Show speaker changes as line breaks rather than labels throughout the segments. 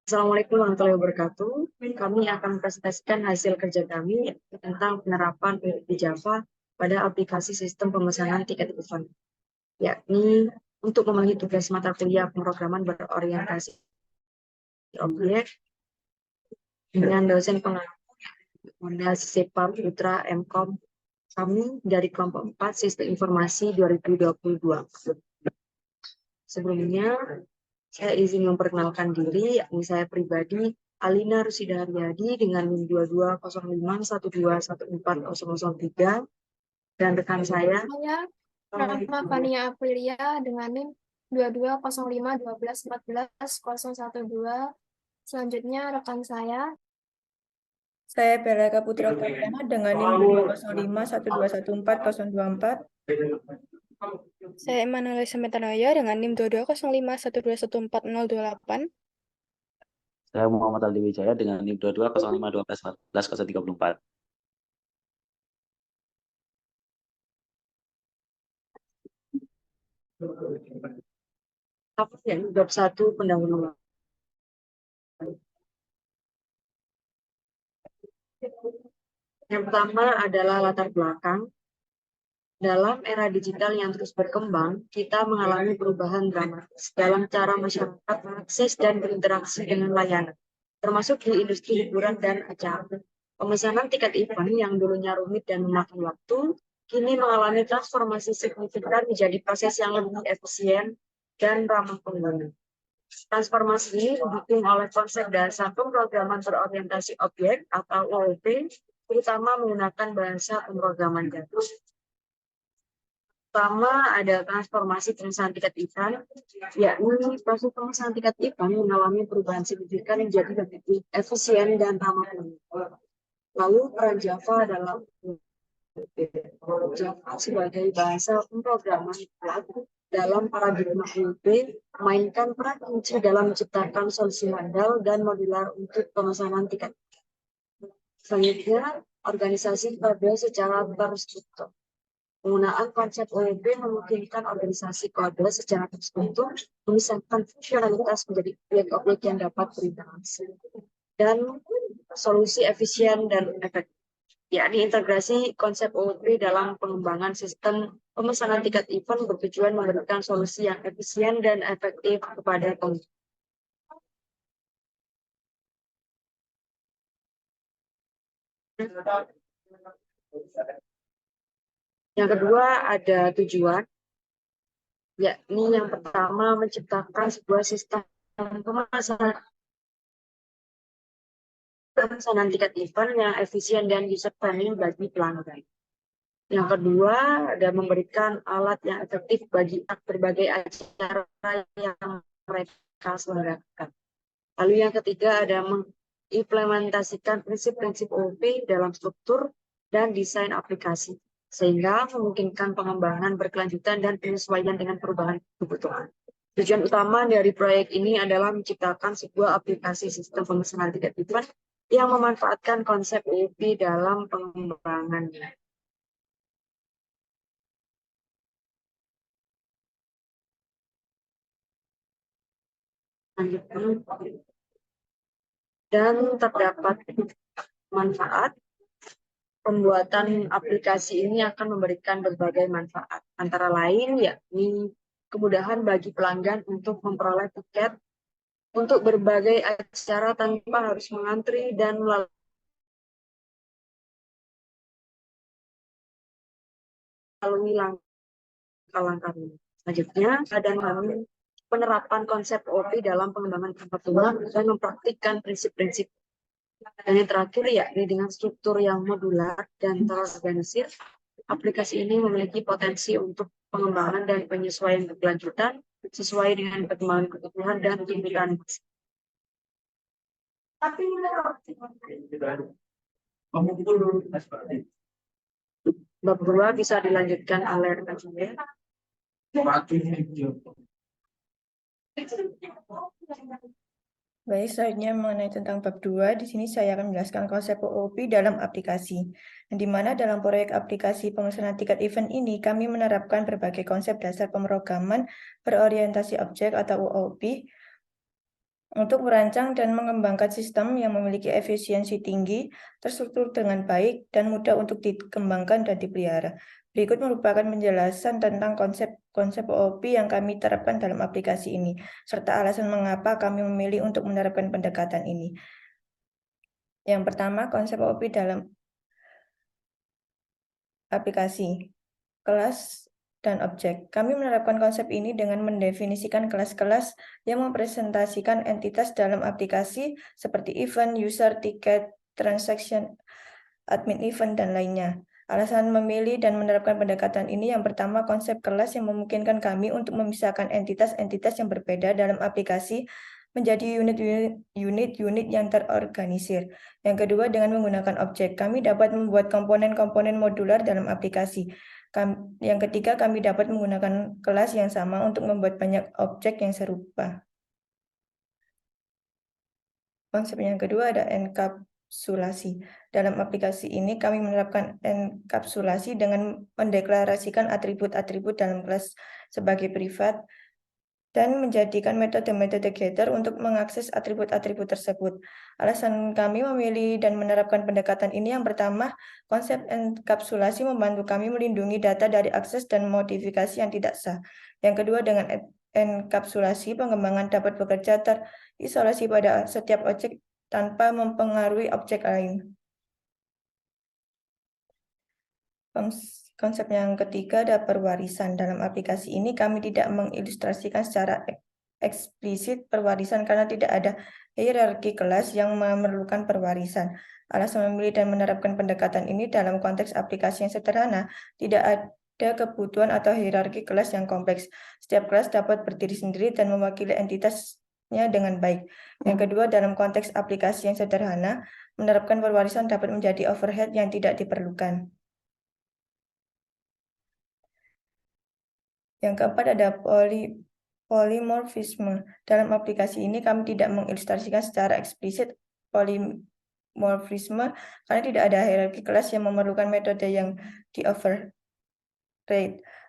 Assalamualaikum warahmatullahi wabarakatuh. Kami akan presentasikan hasil kerja kami tentang penerapan PHP Java pada aplikasi sistem pemesanan tiket event, yakni untuk memenuhi tugas mata kuliah pemrograman berorientasi objek dengan dosen pengajar Bunda Sipa Putra MKOM kami dari kelompok 4 Sistem Informasi 2022. Sebelumnya, saya izin memperkenalkan diri, yakni saya pribadi Alina Rusida Haryadi dengan NIM 220512140003 dan rekan saya
Saya Rahma Fania Aprilia dengan NIM 220512141012. Selanjutnya rekan saya.
Saya Bella Putra Pratama dengan NIM 20512140024.
Saya Emanuel Semetanoyo dengan NIM 220512140028.
Saya Muhammad Aldi Wijaya dengan NIM 220512141034.
Bab 1 pendahuluan. Yang pertama adalah latar belakang. Dalam era digital yang terus berkembang, kita mengalami perubahan dramatis dalam cara masyarakat mengakses dan berinteraksi dengan layanan, termasuk di industri hiburan dan acara. Pemesanan tiket event yang dulunya rumit dan memakan waktu, kini mengalami transformasi signifikan menjadi proses yang lebih efisien dan ramah pengguna. Transformasi ini didukung oleh konsep dasar pemrograman berorientasi objek atau OOP, terutama menggunakan bahasa pemrograman Java. Pertama ada transformasi pemesanan tiket event, yakni proses pemesanan tiket event mengalami perubahan signifikan yang jadi lebih efisien dan ramah pengguna. Lalu peran Java dalam Java sebagai bahasa pemrograman dalam paradigma OOP memainkan peran kunci dalam menciptakan solusi handal dan modular untuk pemesanan tiket. Selanjutnya, organisasi kode secara terstruktur. Penggunaan konsep OOP memungkinkan organisasi kode secara terstruktur memisahkan fungsionalitas menjadi objek-objek yang dapat berinteraksi dan solusi efisien dan efektif, yakni integrasi konsep OOP dalam pengembangan sistem pemesanan tiket event bertujuan memberikan solusi yang efisien dan efektif kepada pengguna. Yang kedua ada tujuan, yakni yang pertama menciptakan sebuah sistem pemesanan tiket event yang efisien dan user-friendly bagi pelanggan. Yang kedua ada memberikan alat yang efektif bagi berbagai acara yang mereka selenggarakan. Lalu yang ketiga ada mengimplementasikan prinsip-prinsip OOP dalam struktur dan desain aplikasi, sehingga memungkinkan pengembangan berkelanjutan dan penyesuaian dengan perubahan kebutuhan. Tujuan utama dari proyek ini adalah menciptakan sebuah aplikasi sistem pemesanan tiket event yang memanfaatkan konsep OOP dalam pengembangannya. Dan terdapat manfaat. Pembuatan aplikasi ini akan memberikan berbagai manfaat, antara lain yakni kemudahan bagi pelanggan untuk memperoleh tiket untuk berbagai acara tanpa harus mengantri dan melalui langkah-langkah ini. Selanjutnya, ada penerapan konsep OOP dalam pengembangan kebutuhan dan mempraktikkan prinsip-prinsip. Dan yang terakhir yakni dengan struktur yang modular dan terorganisir, aplikasi ini memiliki potensi untuk pengembangan dan penyesuaian berkelanjutan sesuai dengan perkembangan kebutuhan dan tuntutan. Bab 2 bisa dilanjutkan oleh rekan saya.
Baik, selanjutnya mengenai tentang bab 2, di sini saya akan menjelaskan konsep OOP dalam aplikasi. Di mana dalam proyek aplikasi pemesanan tiket event ini, kami menerapkan berbagai konsep dasar pemrograman berorientasi objek atau OOP Untuk merancang dan mengembangkan sistem yang memiliki efisiensi tinggi, terstruktur dengan baik, dan mudah untuk dikembangkan dan dipelihara. Berikut merupakan penjelasan tentang konsep OOP yang kami terapkan dalam aplikasi ini, serta alasan mengapa kami memilih untuk menerapkan pendekatan ini. Yang pertama, konsep OOP dalam aplikasi, kelas dan objek. Kami menerapkan konsep ini dengan mendefinisikan kelas-kelas yang mempresentasikan entitas dalam aplikasi seperti event, user, tiket, transaction, admin event, dan lainnya. Alasan memilih dan menerapkan pendekatan ini yang pertama, konsep kelas yang memungkinkan kami untuk memisahkan entitas-entitas yang berbeda dalam aplikasi menjadi unit-unit yang terorganisir. Yang kedua, dengan menggunakan objek, kami dapat membuat komponen-komponen modular dalam aplikasi. Yang ketiga, kami dapat menggunakan kelas yang sama untuk membuat banyak objek yang serupa. Konsep yang kedua ada enkapsulasi. Dalam aplikasi ini, kami menerapkan enkapsulasi dengan mendeklarasikan atribut-atribut dalam kelas sebagai privat dan menjadikan metode-metode getter untuk mengakses atribut-atribut tersebut. Alasan kami memilih dan menerapkan pendekatan ini yang pertama, konsep enkapsulasi membantu kami melindungi data dari akses dan modifikasi yang tidak sah. Yang kedua, dengan enkapsulasi, pengembangan dapat bekerja terisolasi pada setiap objek tanpa mempengaruhi objek lain. Konsep yang ketiga ada perwarisan. Dalam aplikasi ini kami tidak mengilustrasikan secara eksplisit perwarisan karena tidak ada hierarki kelas yang memerlukan perwarisan. Alasan memilih dan menerapkan pendekatan ini dalam konteks aplikasi yang sederhana, tidak ada kebutuhan atau hierarki kelas yang kompleks. Setiap kelas dapat berdiri sendiri dan mewakili entitasnya dengan baik. Yang kedua, dalam konteks aplikasi yang sederhana, menerapkan perwarisan dapat menjadi overhead yang tidak diperlukan. Yang keempat ada polimorfisme. Dalam aplikasi ini kami tidak mengilustrasikan secara eksplisit polimorfisme karena tidak ada hierarki kelas yang memerlukan metode yang di-override.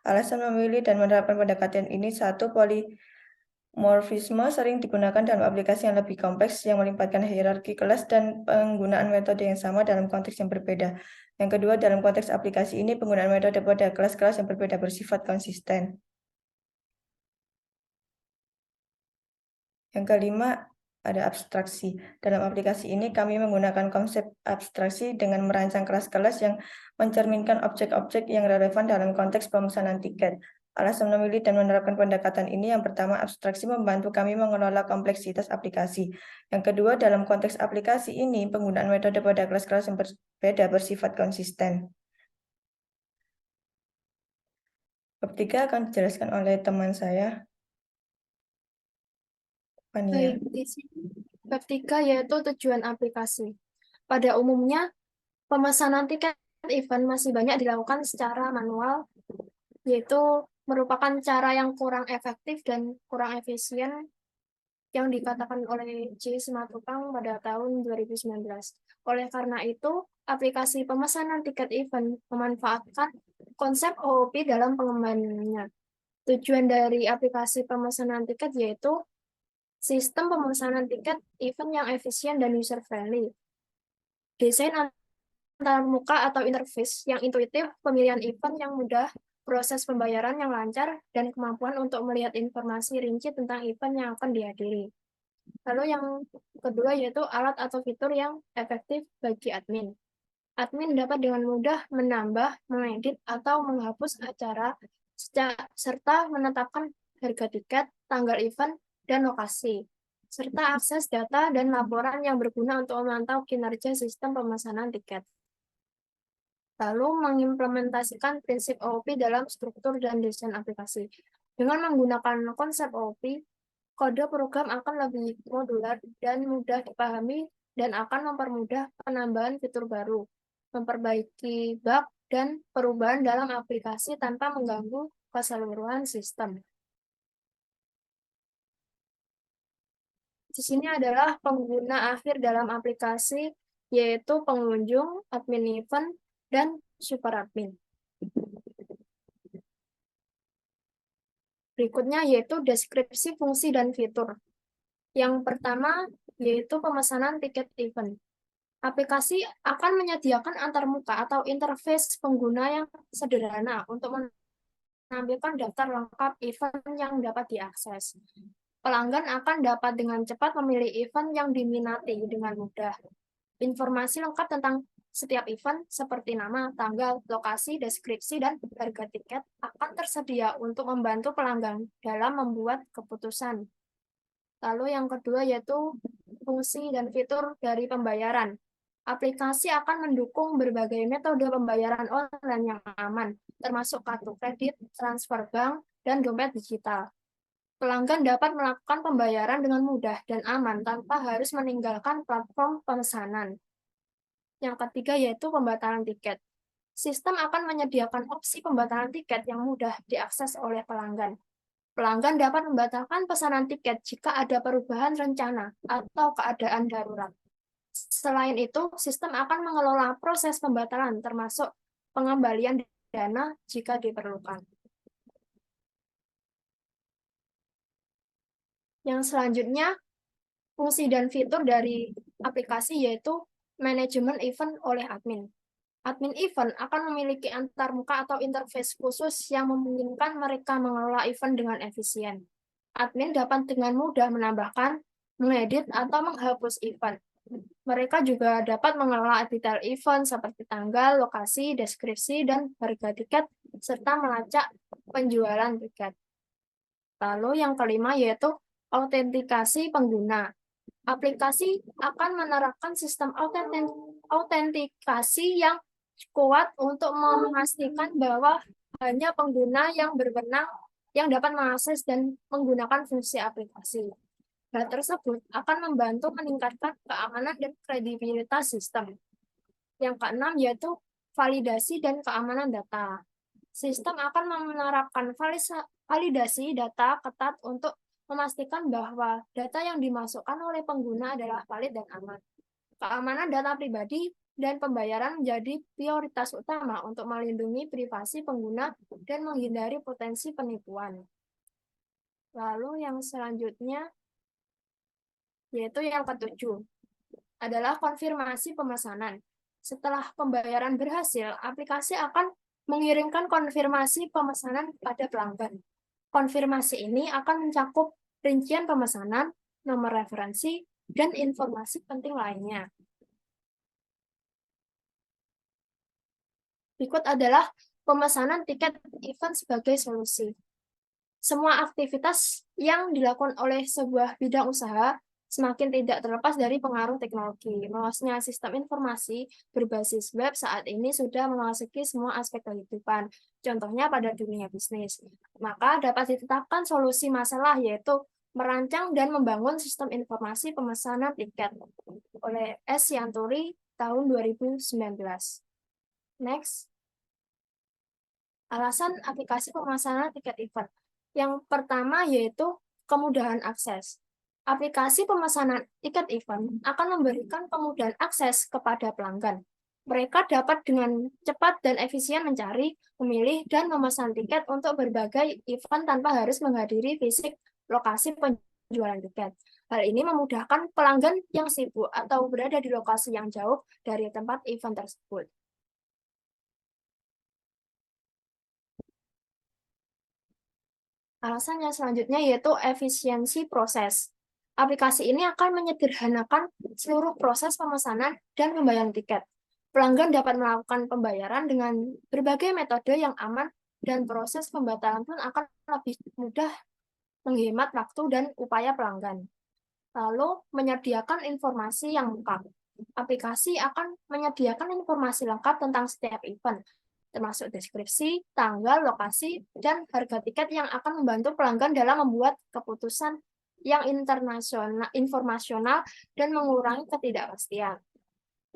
Alasan memilih dan menerapkan pendekatan ini, satu, polimorfisme sering digunakan dalam aplikasi yang lebih kompleks yang melibatkan hierarki kelas dan penggunaan metode yang sama dalam konteks yang berbeda. Yang kedua, dalam konteks aplikasi ini, penggunaan metode pada kelas-kelas yang berbeda bersifat konsisten. Yang kelima, ada abstraksi. Dalam aplikasi ini, kami menggunakan konsep abstraksi dengan merancang kelas-kelas yang mencerminkan objek-objek yang relevan dalam konteks pemesanan tiket. Alasan memilih dan menerapkan pendekatan ini, yang pertama, abstraksi membantu kami mengelola kompleksitas aplikasi. Yang kedua, dalam konteks aplikasi ini, penggunaan metode pada kelas-kelas yang berbeda bersifat konsisten. Bab 3 akan dijelaskan oleh teman saya, Fania.
Baik, di sini bab 3 yaitu tujuan aplikasi. Pada umumnya, pemesanan tiket event masih banyak dilakukan secara manual, yaitu merupakan cara yang kurang efektif dan kurang efisien yang dikatakan oleh J. Simatupang pada tahun 2019. Oleh karena itu, aplikasi pemesanan tiket event memanfaatkan konsep OOP dalam pengembangannya. Tujuan dari aplikasi pemesanan tiket yaitu sistem pemesanan tiket event yang efisien dan user-friendly. Desain antarmuka atau interface yang intuitif, pemilihan event yang mudah, proses pembayaran yang lancar, dan kemampuan untuk melihat informasi rinci tentang event yang akan dihadiri. Lalu yang kedua yaitu alat atau fitur yang efektif bagi admin. Admin dapat dengan mudah menambah, mengedit, atau menghapus acara, serta menetapkan harga tiket, tanggal event, dan lokasi, serta akses data dan laporan yang berguna untuk memantau kinerja sistem pemesanan tiket. Lalu mengimplementasikan prinsip OOP dalam struktur dan desain aplikasi. Dengan menggunakan konsep OOP, kode program akan lebih modular dan mudah dipahami dan akan mempermudah penambahan fitur baru, memperbaiki bug, dan perubahan dalam aplikasi tanpa mengganggu keseluruhan sistem. Di sini adalah pengguna akhir dalam aplikasi, yaitu pengunjung, admin event, dan super admin. Berikutnya yaitu deskripsi fungsi dan fitur. Yang pertama yaitu pemesanan tiket event. Aplikasi akan menyediakan antarmuka atau interface pengguna yang sederhana untuk menampilkan daftar lengkap event yang dapat diakses. Pelanggan akan dapat dengan cepat memilih event yang diminati dengan mudah. Informasi lengkap tentang setiap event seperti nama, tanggal, lokasi, deskripsi, dan harga tiket akan tersedia untuk membantu pelanggan dalam membuat keputusan. Lalu yang kedua yaitu fungsi dan fitur dari pembayaran. Aplikasi akan mendukung berbagai metode pembayaran online yang aman, termasuk kartu kredit, transfer bank, dan dompet digital. Pelanggan dapat melakukan pembayaran dengan mudah dan aman tanpa harus meninggalkan platform pemesanan. Yang ketiga yaitu pembatalan tiket. Sistem akan menyediakan opsi pembatalan tiket yang mudah diakses oleh pelanggan. Pelanggan dapat membatalkan pesanan tiket jika ada perubahan rencana atau keadaan darurat. Selain itu, sistem akan mengelola proses pembatalan termasuk pengembalian dana jika diperlukan. Yang selanjutnya, fungsi dan fitur dari aplikasi yaitu manajemen event oleh admin. Admin event akan memiliki antarmuka atau interface khusus yang memungkinkan mereka mengelola event dengan efisien. Admin dapat dengan mudah menambahkan, mengedit, atau menghapus event. Mereka juga dapat mengelola detail event seperti tanggal, lokasi, deskripsi, dan harga tiket, serta melacak penjualan tiket. Lalu yang kelima yaitu autentikasi pengguna. Aplikasi akan menerapkan sistem autentikasi yang kuat untuk memastikan bahwa hanya pengguna yang berwenang yang dapat mengakses dan menggunakan fungsi aplikasi. Hal tersebut akan membantu meningkatkan keamanan dan kredibilitas sistem. Yang keenam yaitu validasi dan keamanan data. Sistem akan menerapkan validasi data ketat untuk memastikan bahwa data yang dimasukkan oleh pengguna adalah valid dan aman. Keamanan data pribadi dan pembayaran menjadi prioritas utama untuk melindungi privasi pengguna dan menghindari potensi penipuan. Lalu yang selanjutnya yaitu yang ketujuh, adalah konfirmasi pemesanan. Setelah pembayaran berhasil, aplikasi akan mengirimkan konfirmasi pemesanan kepada pelanggan. Konfirmasi ini akan mencakup rincian pemesanan, nomor referensi, dan informasi penting lainnya. Berikut adalah pemesanan tiket event sebagai solusi. Semua aktivitas yang dilakukan oleh sebuah bidang usaha semakin tidak terlepas dari pengaruh teknologi. Meluasnya sistem informasi berbasis web saat ini sudah memasuki semua aspek kehidupan, contohnya pada dunia bisnis. Maka dapat ditetapkan solusi masalah yaitu merancang dan membangun sistem informasi pemesanan tiket oleh S. Yanturi tahun 2019. Next. Alasan aplikasi pemesanan tiket event. Yang pertama yaitu kemudahan akses. Aplikasi pemesanan tiket event akan memberikan kemudahan akses kepada pelanggan. Mereka dapat dengan cepat dan efisien mencari, memilih, dan memesan tiket untuk berbagai event tanpa harus menghadiri fisik lokasi penjualan tiket. Hal ini memudahkan pelanggan yang sibuk atau berada di lokasi yang jauh dari tempat event tersebut. Alasan yang selanjutnya yaitu efisiensi proses. Aplikasi ini akan menyederhanakan seluruh proses pemesanan dan pembayaran tiket. Pelanggan dapat melakukan pembayaran dengan berbagai metode yang aman dan proses pembatalan pun akan lebih mudah menghemat waktu dan upaya pelanggan. Lalu, menyediakan informasi yang lengkap. Aplikasi akan menyediakan informasi lengkap tentang setiap event, termasuk deskripsi, tanggal, lokasi, dan harga tiket yang akan membantu pelanggan dalam membuat keputusan yang informasional dan mengurangi ketidakpastian.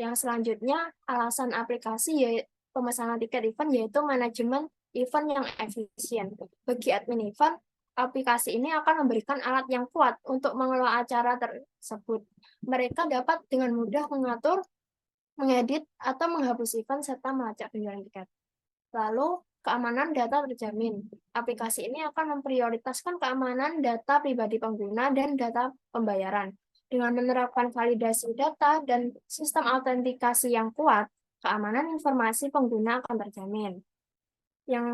Yang selanjutnya, alasan aplikasi pemesanan tiket event yaitu manajemen event yang efisien. Bagi admin event, aplikasi ini akan memberikan alat yang kuat untuk mengelola acara tersebut. Mereka dapat dengan mudah mengatur, mengedit, atau menghapus event serta melacak penjualan tiket. Lalu, keamanan data terjamin. Aplikasi ini akan memprioritaskan keamanan data pribadi pengguna dan data pembayaran. Dengan menerapkan validasi data dan sistem autentikasi yang kuat, keamanan informasi pengguna akan terjamin. Yang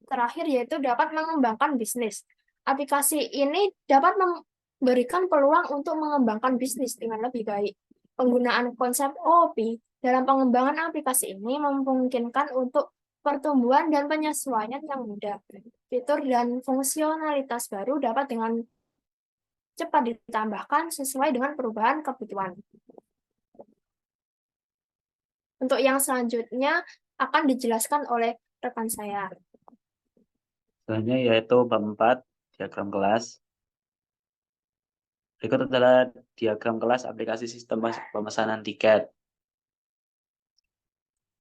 terakhir yaitu dapat mengembangkan bisnis. Aplikasi ini dapat memberikan peluang untuk mengembangkan bisnis dengan lebih baik. Penggunaan konsep OOP dalam pengembangan aplikasi ini memungkinkan untuk pertumbuhan dan penyesuaian yang mudah. Fitur dan fungsionalitas baru dapat dengan cepat ditambahkan sesuai dengan perubahan kebutuhan. Untuk yang selanjutnya akan dijelaskan oleh rekan saya.
Selanjutnya yaitu bab 4, diagram kelas. Berikut adalah diagram kelas aplikasi sistem pemesanan tiket.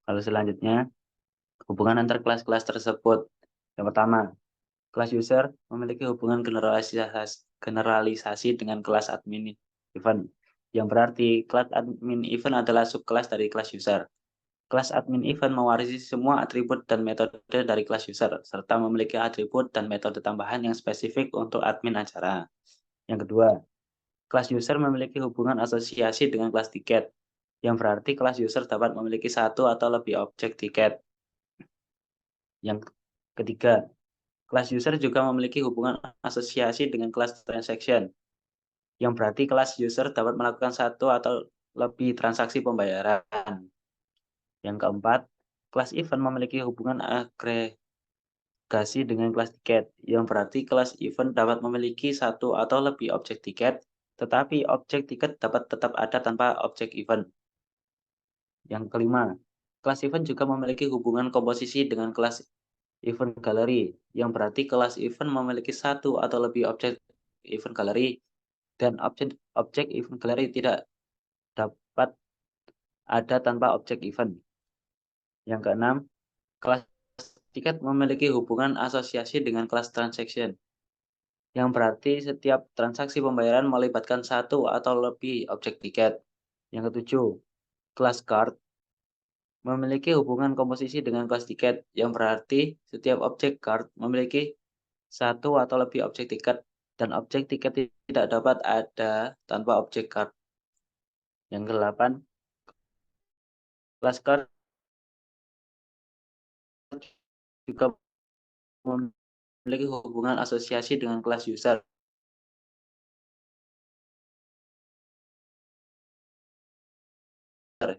Lalu selanjutnya, hubungan antar kelas-kelas tersebut. Yang pertama, kelas user memiliki hubungan generalisasi dengan kelas admin event. Yang berarti kelas admin event adalah subkelas dari kelas user. Kelas admin event mewarisi semua atribut dan metode dari kelas user, serta memiliki atribut dan metode tambahan yang spesifik untuk admin acara. Yang kedua, kelas user memiliki hubungan asosiasi dengan kelas tiket, yang berarti kelas user dapat memiliki satu atau lebih objek tiket. Yang ketiga, kelas user juga memiliki hubungan asosiasi dengan kelas transaction, yang berarti kelas user dapat melakukan satu atau lebih transaksi pembayaran. Yang keempat, kelas event memiliki hubungan agregasi dengan kelas tiket, yang berarti kelas event dapat memiliki satu atau lebih objek tiket, tetapi objek tiket dapat tetap ada tanpa objek event. Yang kelima, kelas event juga memiliki hubungan komposisi dengan kelas event gallery, yang berarti kelas event memiliki satu atau lebih objek event gallery, dan objek event gallery tidak dapat ada tanpa objek event. Yang keenam, kelas tiket memiliki hubungan asosiasi dengan kelas transaction, yang berarti setiap transaksi pembayaran melibatkan satu atau lebih objek tiket. Yang ketujuh, kelas card memiliki hubungan komposisi dengan kelas tiket, yang berarti setiap objek card memiliki satu atau lebih objek tiket, dan objek tiket tidak dapat ada tanpa objek card. Yang kedelapan, kelas card juga memiliki hubungan asosiasi dengan kelas user,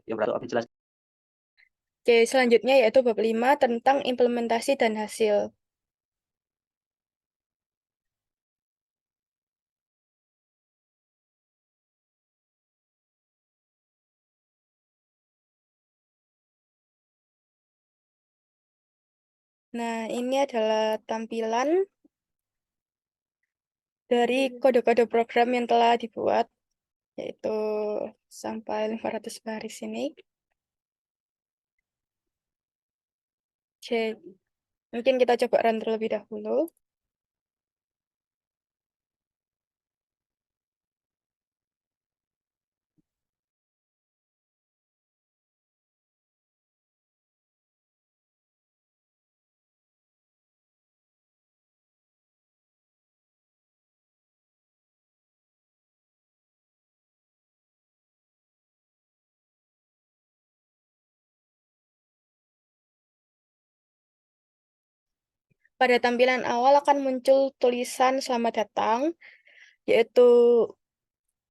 yang berarti jelas.
Oke, selanjutnya yaitu bab 5 tentang implementasi dan hasil. Nah, ini adalah tampilan dari kode-kode program yang telah dibuat, yaitu sampai 500 baris ini. Oke, mungkin kita coba run terlebih dahulu. Pada tampilan awal akan muncul tulisan selamat datang, yaitu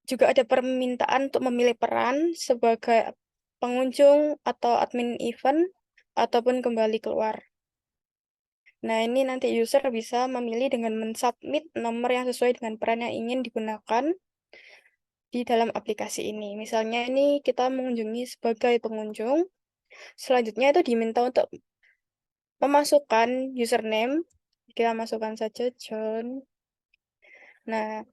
juga ada permintaan untuk memilih peran sebagai pengunjung atau admin event, ataupun kembali keluar. Nah, ini nanti user bisa memilih dengan mensubmit nomor yang sesuai dengan peran yang ingin digunakan di dalam aplikasi ini. Misalnya ini kita mengunjungi sebagai pengunjung, selanjutnya itu diminta untuk memasukkan username, kita masukkan saja John. Nah,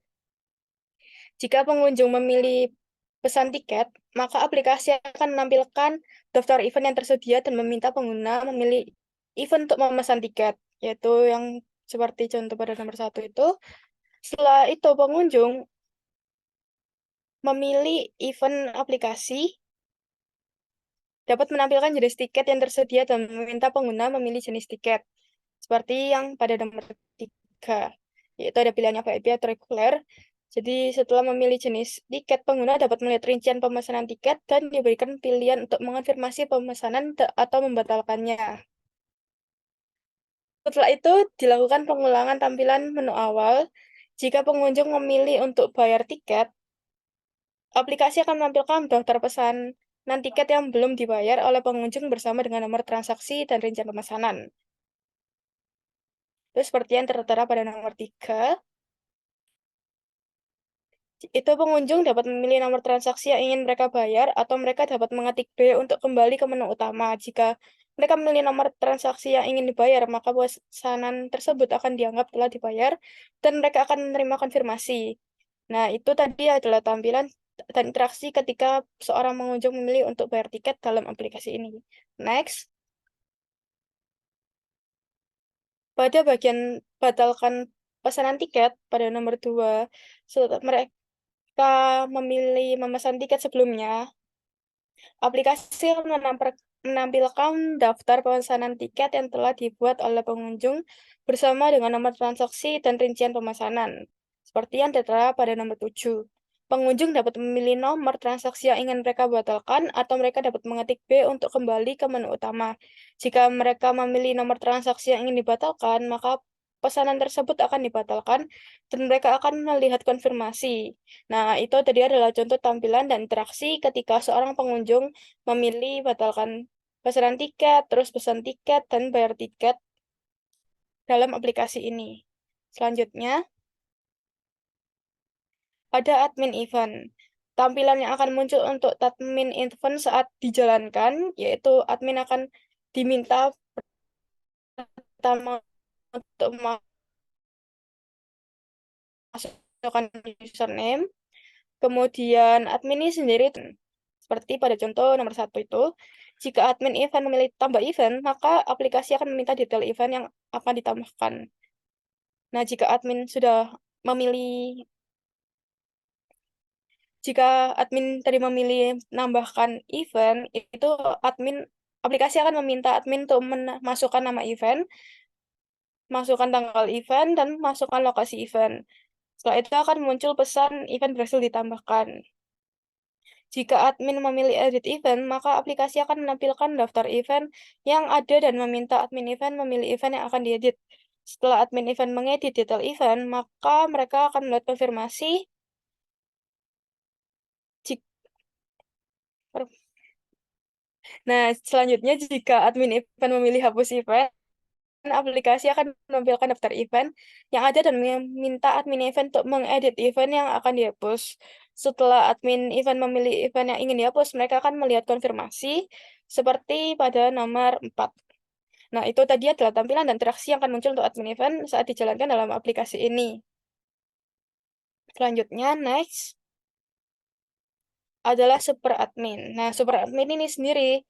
jika pengunjung memilih pesan tiket, maka aplikasi akan menampilkan daftar event yang tersedia dan meminta pengguna memilih event untuk memesan tiket, yaitu yang seperti contoh pada nomor 1 itu. Setelah itu pengunjung memilih event aplikasi dapat menampilkan jenis tiket yang tersedia dan meminta pengguna memilih jenis tiket. Seperti yang pada nomor 3, yaitu ada pilihannya VIP atau reguler. Jadi setelah memilih jenis tiket, pengguna dapat melihat rincian pemesanan tiket dan diberikan pilihan untuk mengonfirmasi pemesanan atau membatalkannya. Setelah itu, dilakukan pengulangan tampilan menu awal. Jika pengunjung memilih untuk bayar tiket, aplikasi akan menampilkan daftar pesanan tiket yang belum dibayar oleh pengunjung bersama dengan nomor transaksi dan rincian pemesanan. Itu seperti yang tertera pada nomor 3. Itu pengunjung dapat memilih nomor transaksi yang ingin mereka bayar atau mereka dapat mengetik B untuk kembali ke menu utama. Jika mereka memilih nomor transaksi yang ingin dibayar, maka pesanan tersebut akan dianggap telah dibayar dan mereka akan menerima konfirmasi. Nah, itu tadi adalah tampilan dan interaksi ketika seorang pengunjung memilih untuk bayar tiket dalam aplikasi ini. Next. Pada bagian batalkan pesanan tiket pada nomor 2, mereka memilih memesan tiket sebelumnya, aplikasi akan menampilkan daftar pemesanan tiket yang telah dibuat oleh pengunjung bersama dengan nomor transaksi dan rincian pemesanan. Seperti yang tertera pada nomor 7. Pengunjung dapat memilih nomor transaksi yang ingin mereka batalkan atau mereka dapat mengetik B untuk kembali ke menu utama. Jika mereka memilih nomor transaksi yang ingin dibatalkan, maka pesanan tersebut akan dibatalkan dan mereka akan melihat konfirmasi. Nah, itu tadi adalah contoh tampilan dan interaksi ketika seorang pengunjung memilih batalkan pesanan tiket, terus pesan tiket, dan bayar tiket dalam aplikasi ini. Selanjutnya, ada admin event. Tampilan yang akan muncul untuk admin event saat dijalankan, yaitu admin akan diminta pertama untuk memasukkan username, kemudian admin ini sendiri, seperti pada contoh nomor 1 itu, jika admin event memilih tambah event, maka aplikasi akan meminta detail event yang akan ditambahkan. Nah, jika admin sudah memilih Jika admin tadi memilih nambahkan event, itu aplikasi akan meminta admin untuk masukkan nama event, masukkan tanggal event, dan masukkan lokasi event. Setelah itu akan muncul pesan event berhasil ditambahkan. Jika admin memilih edit event, maka aplikasi akan menampilkan daftar event yang ada dan meminta admin event memilih event yang akan diedit. Setelah admin event mengedit detail event, maka mereka akan melihat konfirmasi Nah, selanjutnya jika admin event memilih hapus event, aplikasi akan menampilkan daftar event yang ada dan meminta admin event untuk mengedit event yang akan dihapus. Setelah admin event memilih event yang ingin dihapus, mereka akan melihat konfirmasi seperti pada nomor 4. Nah, itu tadi adalah tampilan dan interaksi yang akan muncul untuk admin event saat dijalankan dalam aplikasi ini. Selanjutnya, next adalah super admin. Nah, super admin ini sendiri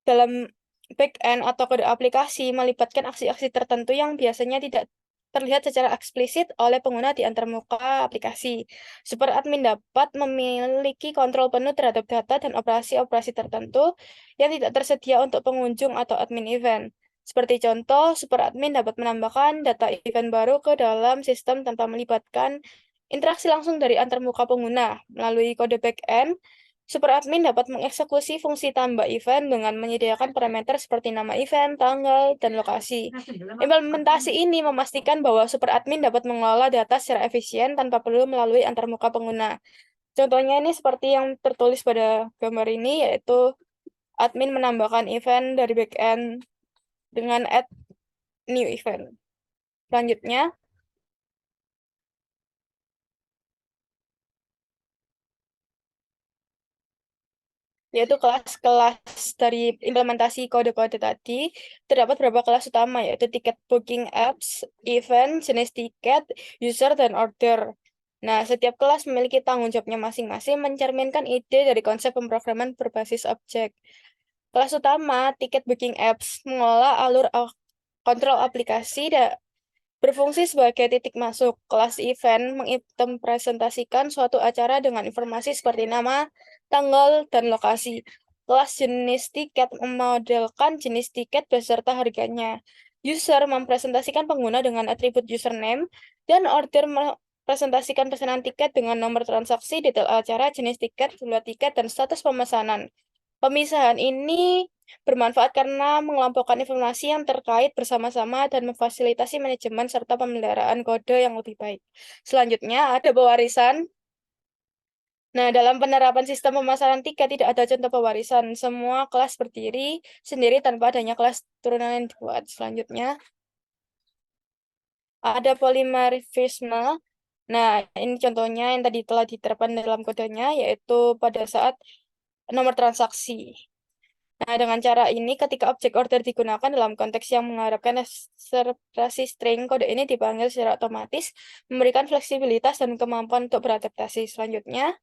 dalam back-end atau kode aplikasi melibatkan aksi-aksi tertentu yang biasanya tidak terlihat secara eksplisit oleh pengguna di antarmuka aplikasi. Super admin dapat memiliki kontrol penuh terhadap data dan operasi-operasi tertentu yang tidak tersedia untuk pengunjung atau admin event. Seperti contoh, super admin dapat menambahkan data event baru ke dalam sistem tanpa melibatkan interaksi langsung dari antarmuka pengguna. Melalui kode back-end, super admin dapat mengeksekusi fungsi tambah event dengan menyediakan parameter seperti nama event, tanggal, dan lokasi. Implementasi ini memastikan bahwa super admin dapat mengelola data secara efisien tanpa perlu melalui antarmuka pengguna. Contohnya ini seperti yang tertulis pada gambar ini, yaitu admin menambahkan event dari backend dengan add new event. Selanjutnya, yaitu kelas-kelas dari implementasi kode-kode tadi. Terdapat beberapa kelas utama, yaitu tiket booking apps, event, jenis tiket, user, dan order. Nah, setiap kelas memiliki tanggung jawabnya masing-masing mencerminkan ide dari konsep pemrograman berbasis objek. Kelas utama, tiket booking apps, mengelola alur kontrol aplikasi dan berfungsi sebagai titik masuk. Kelas event mengimplementasikan suatu acara dengan informasi seperti nama, tanggal, dan lokasi. kelas jenis tiket memodelkan jenis tiket beserta harganya. User mempresentasikan pengguna dengan atribut username, dan order mempresentasikan pesanan tiket dengan nomor transaksi, detail acara, jenis tiket, jumlah tiket, dan status pemesanan. Pemisahan ini bermanfaat karena mengelompokkan informasi yang terkait bersama-sama dan memfasilitasi manajemen serta pemeliharaan kode yang lebih baik. Selanjutnya ada pewarisan. Nah, dalam penerapan sistem pemasaran tiket tidak ada contoh pewarisan. Semua kelas berdiri sendiri tanpa adanya kelas turunan yang dibuat. Selanjutnya ada polimorfisme. Nah, ini contohnya yang tadi telah diterapkan dalam kodenya, yaitu pada saat nomor transaksi. Nah, dengan cara ini, ketika objek order digunakan dalam konteks yang mengharapkan akselerasi string, kode ini dipanggil secara otomatis, memberikan fleksibilitas dan kemampuan untuk beradaptasi. Selanjutnya,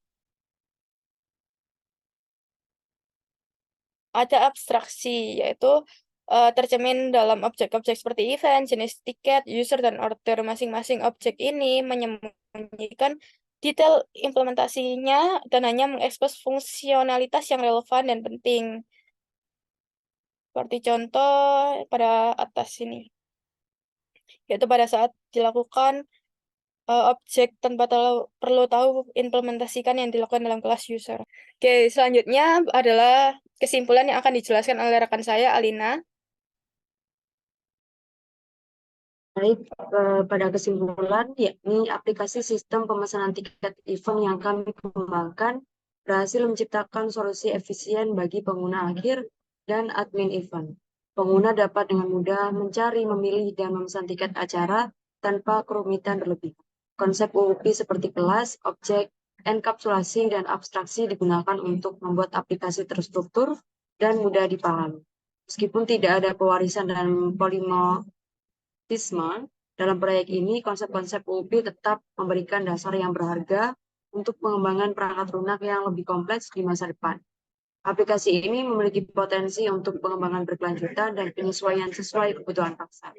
ada abstraksi, yaitu tercermin dalam objek-objek seperti event, jenis tiket, user, dan order. Masing-masing objek ini menyembunyikan detail implementasinya dan hanya mengekspos fungsionalitas yang relevan dan penting. Seperti contoh pada atas ini, yaitu pada saat dilakukan objek tanpa perlu tahu implementasikan yang dilakukan dalam kelas user. Oke, selanjutnya adalah kesimpulan yang akan dijelaskan oleh rekan saya, Alina.
Baik, pada kesimpulan, yakni aplikasi sistem pemesanan tiket event yang kami kembangkan berhasil menciptakan solusi efisien bagi pengguna akhir dan admin event. Pengguna dapat dengan mudah mencari, memilih, dan memesan tiket acara tanpa kerumitan berlebihan. Konsep UUP seperti kelas, objek, enkapsulasi, dan abstraksi digunakan untuk membuat aplikasi terstruktur dan mudah dipahami. Meskipun tidak ada pewarisan dan dalam proyek ini, konsep-konsep UUP tetap memberikan dasar yang berharga untuk pengembangan perangkat lunak yang lebih kompleks di masa depan. Aplikasi ini memiliki potensi untuk pengembangan berkelanjutan dan penyesuaian sesuai kebutuhan pasar.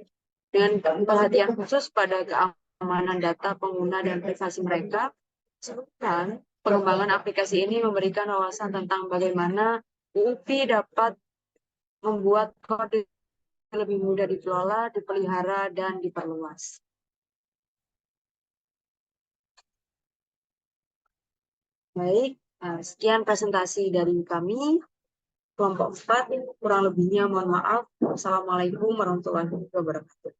Dengan perhatian khusus pada keamanan data pengguna dan privasi mereka, sebutkan pengembangan aplikasi ini memberikan wawasan tentang bagaimana UUP dapat membuat kode lebih mudah dikelola, dipelihara, dan diperluas. Baik, sekian presentasi dari kami. Kelompok 4, kurang lebihnya mohon maaf. Wassalamualaikum warahmatullahi wabarakatuh.